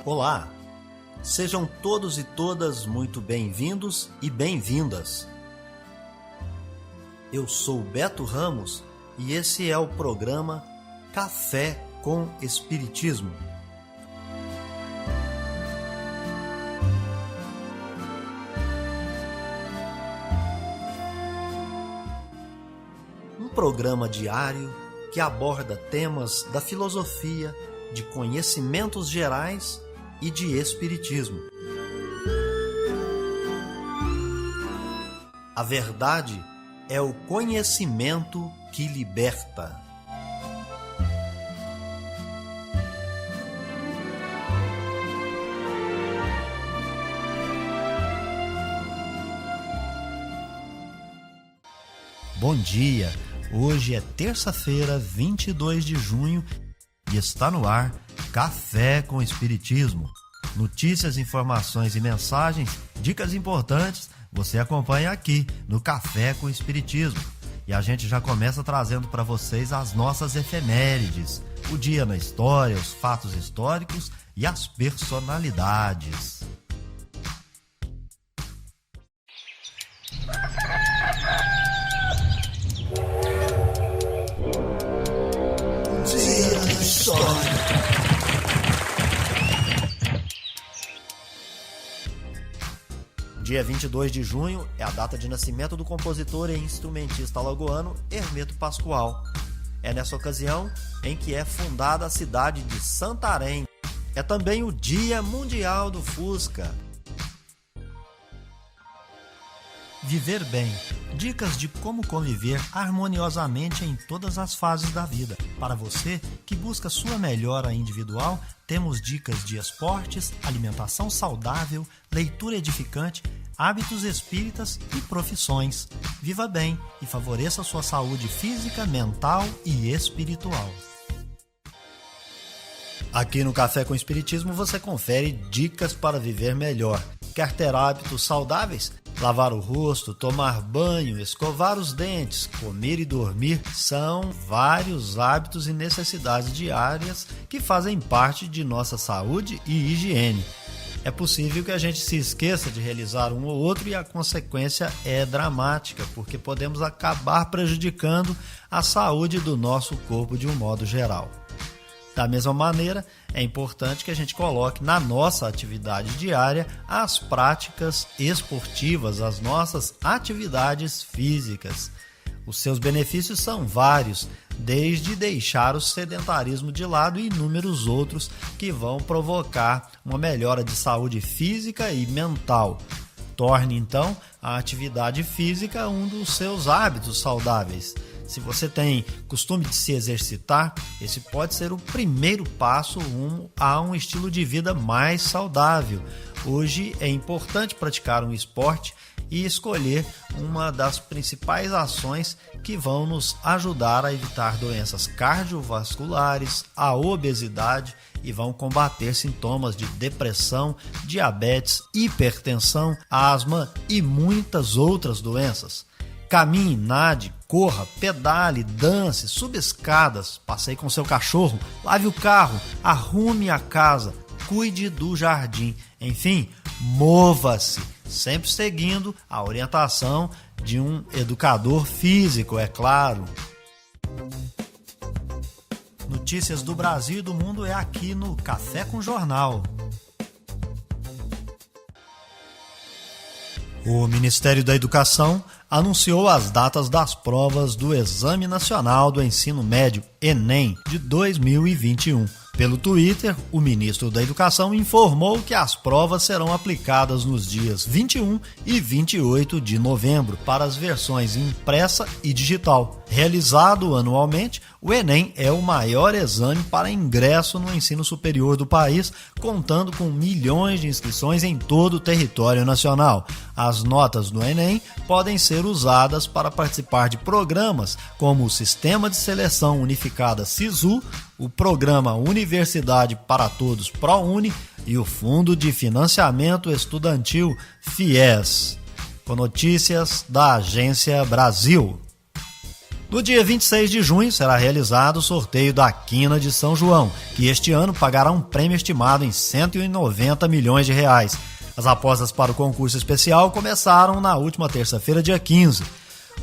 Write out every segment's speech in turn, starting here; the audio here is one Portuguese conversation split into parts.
Olá, sejam todos e todas muito bem-vindos e bem-vindas. Eu sou Beto Ramos e esse é o programa Café com Espiritismo. Um programa diário que aborda temas da filosofia, de conhecimentos gerais e de espiritismo. A verdade é o conhecimento que liberta. Bom dia! Hoje é terça-feira, 22 de junho e está no ar Café com Espiritismo. Notícias, informações e mensagens, dicas importantes, você acompanha aqui no Café com Espiritismo. E a gente já começa trazendo para vocês as nossas efemérides, o dia na história, os fatos históricos e as personalidades. Dia na história. Dia 22 de junho é a data de nascimento do compositor e instrumentista alagoano Hermeto Pascoal. É nessa ocasião em que é fundada a cidade de Santarém. É também o Dia Mundial do Fusca. Viver bem. Dicas de como conviver harmoniosamente em todas as fases da vida. Para você que busca sua melhora individual, temos dicas de esportes, alimentação saudável, leitura edificante, hábitos espíritas e profissões. Viva bem e favoreça sua saúde física, mental e espiritual. Aqui no Café com Espiritismo você confere dicas para viver melhor. Quer ter hábitos saudáveis? Lavar o rosto, tomar banho, escovar os dentes, comer e dormir são vários hábitos e necessidades diárias que fazem parte de nossa saúde e higiene. É possível que a gente se esqueça de realizar um ou outro e a consequência é dramática, porque podemos acabar prejudicando a saúde do nosso corpo de um modo geral. Da mesma maneira, é importante que a gente coloque na nossa atividade diária as práticas esportivas, as nossas atividades físicas. Os seus benefícios são vários, desde deixar o sedentarismo de lado e inúmeros outros que vão provocar uma melhora de saúde física e mental. Torne, então, a atividade física um dos seus hábitos saudáveis. Se você tem costume de se exercitar, esse pode ser o primeiro passo rumo a um estilo de vida mais saudável. Hoje é importante praticar um esporte e escolher uma das principais ações que vão nos ajudar a evitar doenças cardiovasculares, a obesidade e vão combater sintomas de depressão, diabetes, hipertensão, asma e muitas outras doenças. Caminhe, nade, corra, pedale, dance, suba escadas, passeie com seu cachorro, lave o carro, arrume a casa, cuide do jardim, enfim, mova-se, sempre seguindo a orientação de um educador físico, é claro. Notícias do Brasil e do mundo é aqui no Café com Jornal. O Ministério da Educação anunciou as datas das provas do Exame Nacional do Ensino Médio, Enem, de 2021. Pelo Twitter, o ministro da Educação informou que as provas serão aplicadas nos dias 21 e 28 de novembro para as versões impressa e digital. Realizado anualmente, o Enem é o maior exame para ingresso no ensino superior do país, contando com milhões de inscrições em todo o território nacional. As notas do Enem podem ser usadas para participar de programas como o Sistema de Seleção Unificada SISU, o Programa Universidade para Todos ProUni e o Fundo de Financiamento Estudantil FIES. Com notícias da Agência Brasil. No dia 26 de junho será realizado o sorteio da Quina de São João, que este ano pagará um prêmio estimado em 190 milhões de reais. As apostas para o concurso especial começaram na última terça-feira, dia 15.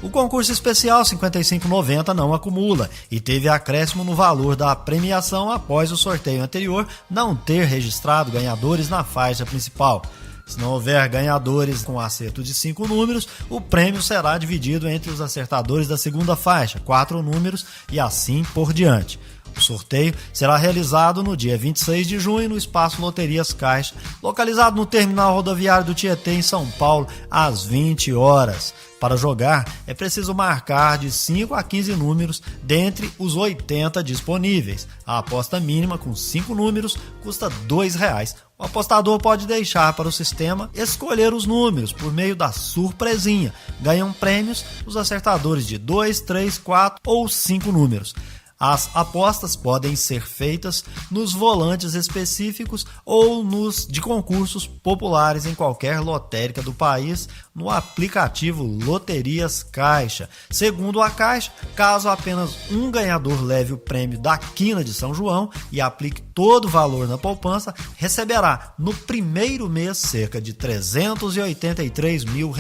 O concurso especial 5590 não acumula e teve acréscimo no valor da premiação após o sorteio anterior não ter registrado ganhadores na faixa principal. Se não houver ganhadores com acerto de 5 números, o prêmio será dividido entre os acertadores da segunda faixa, 4 números e assim por diante. O sorteio será realizado no dia 26 de junho no Espaço Loterias Caixa, localizado no Terminal Rodoviário do Tietê, em São Paulo, às 20 horas. Para jogar, é preciso marcar de 5 a 15 números dentre os 80 disponíveis. A aposta mínima com 5 números custa R$ 2,00. O apostador pode deixar para o sistema escolher os números por meio da surpresinha. Ganham prêmios os acertadores de 2, 3, 4 ou 5 números. As apostas podem ser feitas nos volantes específicos ou nos de concursos populares em qualquer lotérica do país no aplicativo Loterias Caixa. Segundo a Caixa, caso apenas um ganhador leve o prêmio da Quina de São João e aplique todo o valor na poupança, receberá no primeiro mês cerca de R$ 383 mil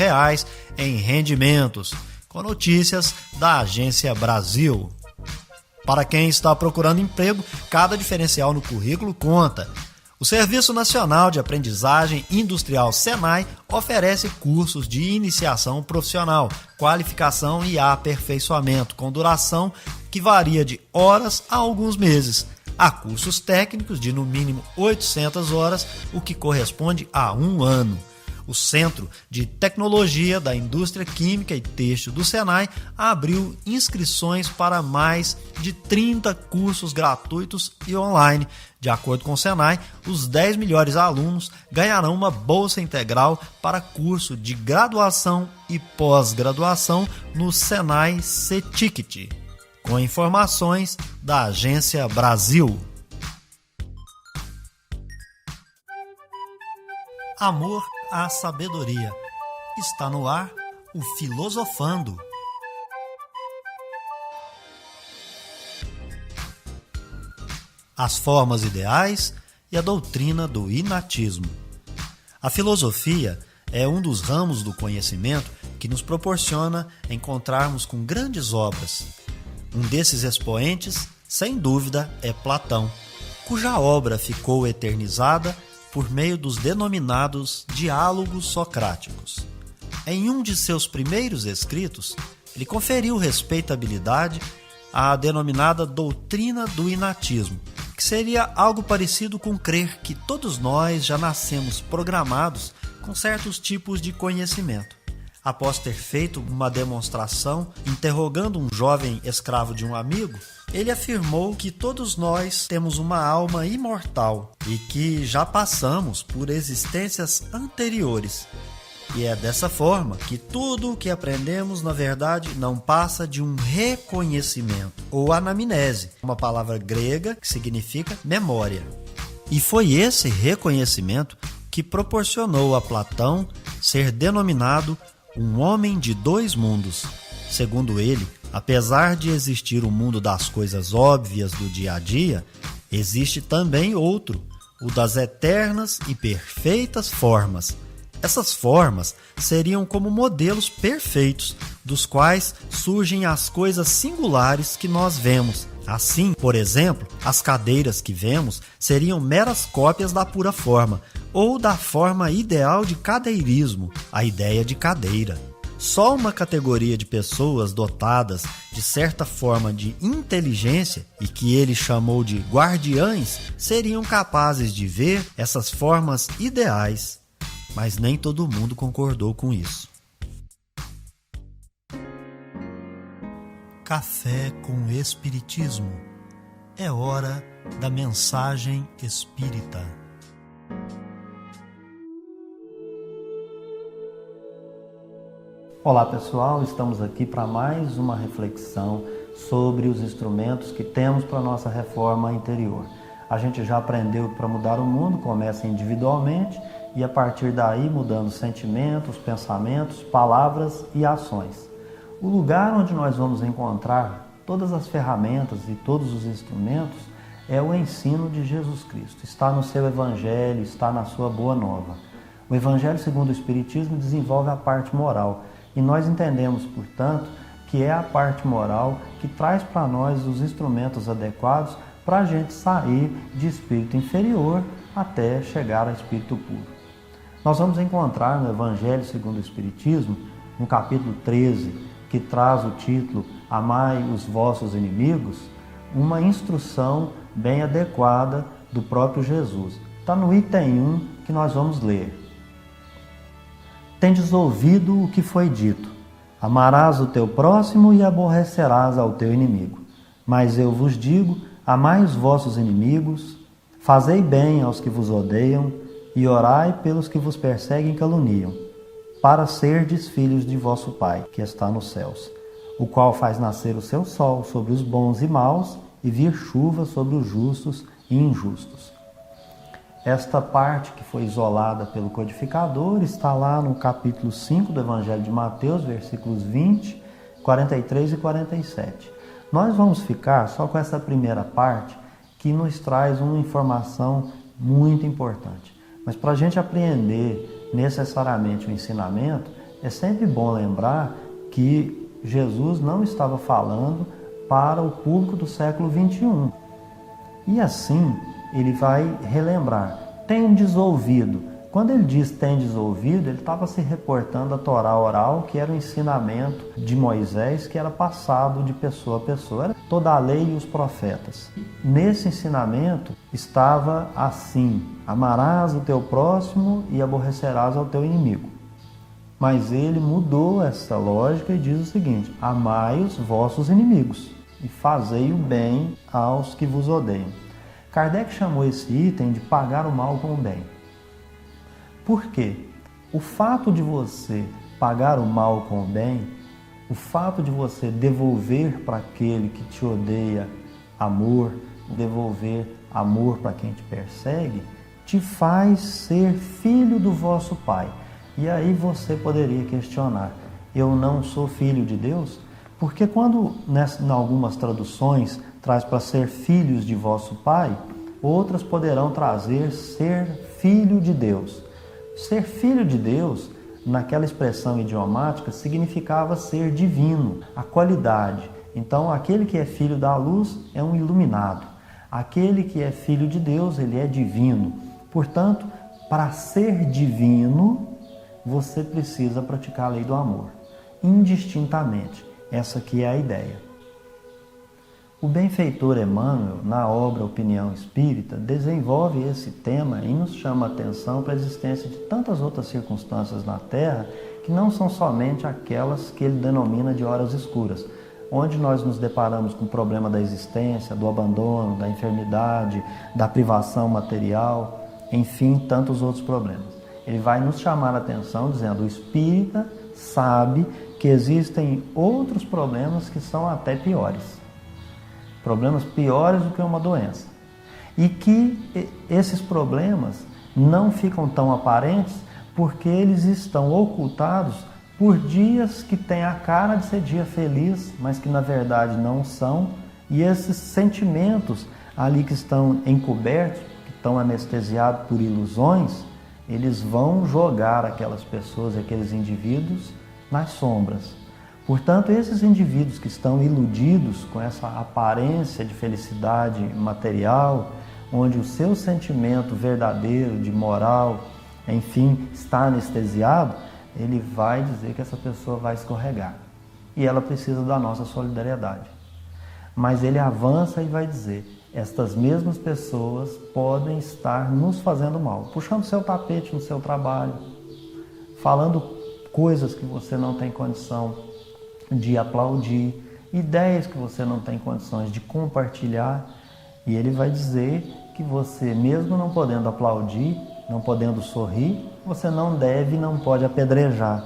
em rendimentos. Com notícias da Agência Brasil. Para quem está procurando emprego, cada diferencial no currículo conta. O Serviço Nacional de Aprendizagem Industrial SENAI oferece cursos de iniciação profissional, qualificação e aperfeiçoamento, com duração que varia de horas a alguns meses. Há cursos técnicos de no mínimo 800 horas, o que corresponde a 1 ano. O Centro de Tecnologia da Indústria Química e Têxtil do SENAI abriu inscrições para mais de 30 cursos gratuitos e online. De acordo com o SENAI, os 10 melhores alunos ganharão uma bolsa integral para curso de graduação e pós-graduação no SENAI C-Ticket. Com informações da Agência Brasil. Amor à sabedoria. Está no ar o Filosofando. As formas ideais e a doutrina do inatismo. A filosofia é um dos ramos do conhecimento que nos proporciona encontrarmos com grandes obras. Um desses expoentes, sem dúvida, é Platão, cuja obra ficou eternizada por meio dos denominados diálogos socráticos. Em um de seus primeiros escritos, ele conferiu respeitabilidade à denominada doutrina do inatismo, que seria algo parecido com crer que todos nós já nascemos programados com certos tipos de conhecimento. Após ter feito uma demonstração interrogando um jovem escravo de um amigo, ele afirmou que todos nós temos uma alma imortal e que já passamos por existências anteriores. E é dessa forma que tudo o que aprendemos, na verdade, não passa de um reconhecimento, ou anamnese, uma palavra grega que significa memória. E foi esse reconhecimento que proporcionou a Platão ser denominado um homem de dois mundos. Segundo ele, apesar de existir o mundo das coisas óbvias do dia a dia, existe também outro, o das eternas e perfeitas formas. Essas formas seriam como modelos perfeitos, dos quais surgem as coisas singulares que nós vemos. Assim, por exemplo, as cadeiras que vemos seriam meras cópias da pura forma, ou da forma ideal de cadeirismo, a ideia de cadeira. Só uma categoria de pessoas dotadas de certa forma de inteligência e que ele chamou de guardiães seriam capazes de ver essas formas ideais. Mas nem todo mundo concordou com isso. Café com Espiritismo. É hora da mensagem espírita. Olá pessoal, estamos aqui para mais uma reflexão sobre os instrumentos que temos para a nossa reforma interior. A gente já aprendeu que para mudar o mundo começa individualmente e a partir daí mudando sentimentos, pensamentos, palavras e ações. O lugar onde nós vamos encontrar todas as ferramentas e todos os instrumentos é o ensino de Jesus Cristo. Está no seu Evangelho, está na sua Boa Nova. O Evangelho segundo o Espiritismo desenvolve a parte moral e nós entendemos, portanto, que é a parte moral que traz para nós os instrumentos adequados para a gente sair de espírito inferior até chegar a espírito puro. Nós vamos encontrar no Evangelho segundo o Espiritismo, no capítulo 13, que traz o título Amai os vossos inimigos, uma instrução bem adequada do próprio Jesus. Está no item 1 que nós vamos ler. Tendes ouvido o que foi dito, amarás o teu próximo e aborrecerás ao teu inimigo. Mas eu vos digo, amai os vossos inimigos, fazei bem aos que vos odeiam e orai pelos que vos perseguem e caluniam, para serdes filhos de vosso Pai, que está nos céus, o qual faz nascer o seu sol sobre os bons e maus e vir chuva sobre os justos e injustos. Esta parte que foi isolada pelo codificador está lá no capítulo 5 do Evangelho de Mateus, versículos 20, 43 e 47. Nós vamos ficar só com essa primeira parte que nos traz uma informação muito importante. Mas para a gente apreender necessariamente o ensinamento, é sempre bom lembrar que Jesus não estava falando para o público do século 21. E assim, ele vai relembrar, tendes ouvido. Quando ele diz tendes ouvido, ele estava se reportando à Torá oral, que era o ensinamento de Moisés, que era passado de pessoa a pessoa. Era toda a lei e os profetas. Nesse ensinamento estava assim, amarás o teu próximo e aborrecerás ao teu inimigo. Mas ele mudou essa lógica e diz o seguinte, amai os vossos inimigos e fazei o bem aos que vos odeiam. Kardec chamou esse item de pagar o mal com o bem. Por quê? O fato de você pagar o mal com o bem, o fato de você devolver para aquele que te odeia amor, devolver amor para quem te persegue, te faz ser filho do vosso Pai. E aí você poderia questionar, eu não sou filho de Deus? Porque quando, em algumas traduções, traz para ser filhos de vosso Pai, outras poderão trazer ser filho de Deus. Ser filho de Deus, naquela expressão idiomática, significava ser divino, a qualidade. Então, aquele que é filho da luz é um iluminado. Aquele que é filho de Deus, ele é divino. Portanto, para ser divino, você precisa praticar a lei do amor, indistintamente. Essa aqui é a ideia. O benfeitor Emmanuel, na obra Opinião Espírita, desenvolve esse tema e nos chama a atenção para a existência de tantas outras circunstâncias na Terra que não são somente aquelas que ele denomina de horas escuras, onde nós nos deparamos com o problema da existência, do abandono, da enfermidade, da privação material, enfim, tantos outros problemas. Ele vai nos chamar a atenção dizendo, o espírita sabe que existem outros problemas que são até piores. Problemas piores do que uma doença. E que esses problemas não ficam tão aparentes porque eles estão ocultados por dias que têm a cara de ser dia feliz, mas que na verdade não são. E esses sentimentos ali que estão encobertos, que estão anestesiados por ilusões, eles vão jogar aquelas pessoas, aqueles indivíduos nas sombras. Portanto, esses indivíduos que estão iludidos com essa aparência de felicidade material, onde o seu sentimento verdadeiro de moral, enfim, está anestesiado, ele vai dizer que essa pessoa vai escorregar. E ela precisa da nossa solidariedade. Mas ele avança e vai dizer, estas mesmas pessoas podem estar nos fazendo mal, puxando seu tapete no seu trabalho, falando coisas que você não tem condição de aplaudir, ideias que você não tem condições de compartilhar, e ele vai dizer que você, mesmo não podendo aplaudir, não podendo sorrir, você não deve e não pode apedrejar,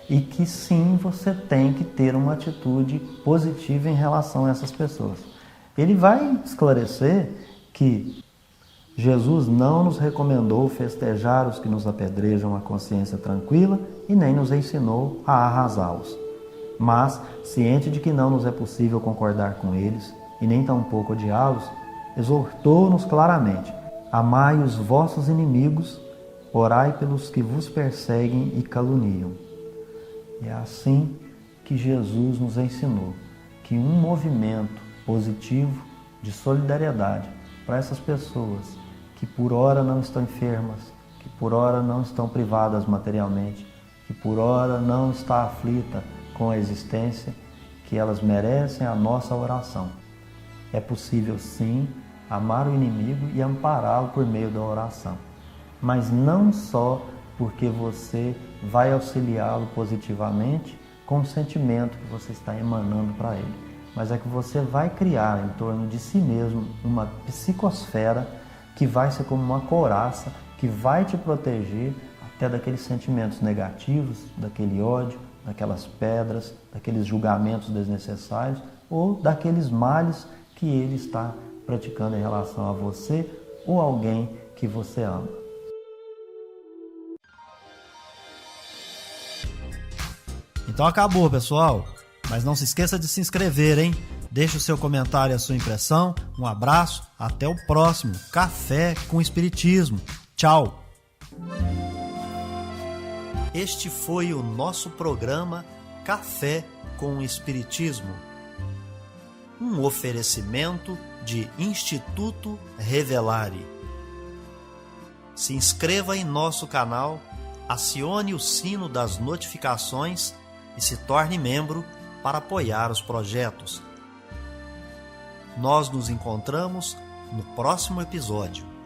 e que sim, você tem que ter uma atitude positiva em relação a essas pessoas. Ele vai esclarecer que Jesus não nos recomendou festejar os que nos apedrejam a consciência tranquila e nem nos ensinou a arrasá-los. Mas, ciente de que não nos é possível concordar com eles, e nem tampouco odiá-los, exortou-nos claramente: amai os vossos inimigos, orai pelos que vos perseguem e caluniam. E é assim que Jesus nos ensinou que um movimento positivo de solidariedade para essas pessoas que por ora não estão enfermas, que por ora não estão privadas materialmente, que por ora não está aflita com a existência, que elas merecem a nossa oração. É possível sim amar o inimigo e ampará-lo por meio da oração, mas não só porque você vai auxiliá-lo positivamente com o sentimento que você está emanando para ele, mas é que você vai criar em torno de si mesmo uma psicosfera que vai ser como uma couraça que vai te proteger até daqueles sentimentos negativos, daquele ódio, daquelas pedras, daqueles julgamentos desnecessários ou daqueles males que ele está praticando em relação a você ou alguém que você ama. Então acabou, pessoal. Mas não se esqueça de se inscrever, hein? Deixe o seu comentário e a sua impressão. Um abraço, até o próximo Café com Espiritismo. Tchau! Este foi o nosso programa Café com Espiritismo. Um oferecimento de Instituto Revelare. Se inscreva em nosso canal, acione o sino das notificações e se torne membro para apoiar os projetos. Nós nos encontramos no próximo episódio.